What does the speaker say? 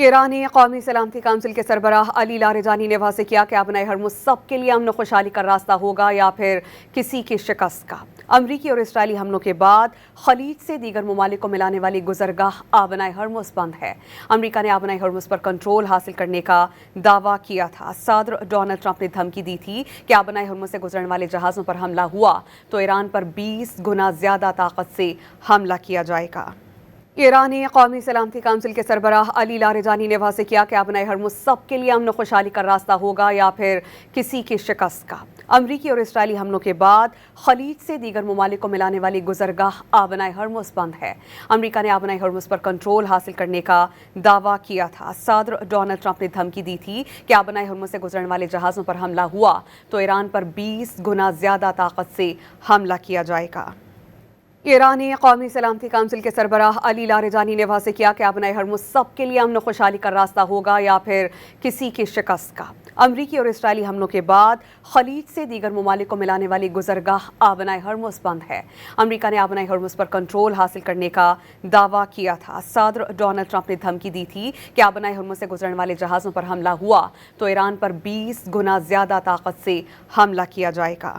ایرانی قومی سلامتی کونسل کے سربراہ علی لاریجانی نے واضح کیا کہ ابنائے ہرمز سب کے لیے امن و خوشحالی کا راستہ ہوگا یا پھر کسی کی شکست کا۔ امریکی اور اسرائیلی حملوں کے بعد خلیج سے دیگر ممالک کو ملانے والی گزرگاہ آبنائے ہرمز بند ہے۔ امریکہ نے آبنائے ہرمز پر کنٹرول حاصل کرنے کا دعویٰ کیا تھا۔ صدر ڈونلڈ ٹرمپ نے دھمکی دی تھی کہ آبنائے ہرمز سے گزرنے والے جہازوں پر حملہ ہوا تو ایران پر 20 گنا زیادہ طاقت سے حملہ کیا جائے گا۔ ایرانی قومی سلامتی کونسل کے سربراہ علی لاریجانی نے واضح کیا کہ آبنائے ہرمز سب کے لیے امن و خوشحالی کا راستہ ہوگا یا پھر کسی کی شکست کا۔ امریکی اور اسرائیلی حملوں کے بعد خلیج سے دیگر ممالک کو ملانے والی گزرگاہ آبنائے ہرمز بند ہے۔ امریکہ نے آبنائے ہرمز پر کنٹرول حاصل کرنے کا دعویٰ کیا تھا۔ صدر ڈونلڈ ٹرمپ نے دھمکی دی تھی کہ آبنائے ہرمز سے گزرنے والے جہازوں پر حملہ ہوا تو ایران پر 20 گنا زیادہ طاقت سے حملہ کیا جائے گا۔ ایرانی قومی سلامتی کونسل کے سربراہ علی لاریجانی نے واضح کیا کہ آبنائے ہرمز سب کے لیے امن و خوشحالی کا راستہ ہوگا یا پھر کسی کی شکست کا۔ امریکی اور اسرائیلی حملوں کے بعد خلیج سے دیگر ممالک کو ملانے والی گزرگاہ آبنائے ہرمز بند ہے۔ امریکہ نے آبنائے ہرمز پر کنٹرول حاصل کرنے کا دعویٰ کیا تھا۔ صدر ڈونلڈ ٹرمپ نے دھمکی دی تھی کہ آبنائے ہرمز سے گزرنے والے جہازوں پر حملہ ہوا تو ایران پر 20 گنا زیادہ طاقت سے حملہ کیا جائے گا۔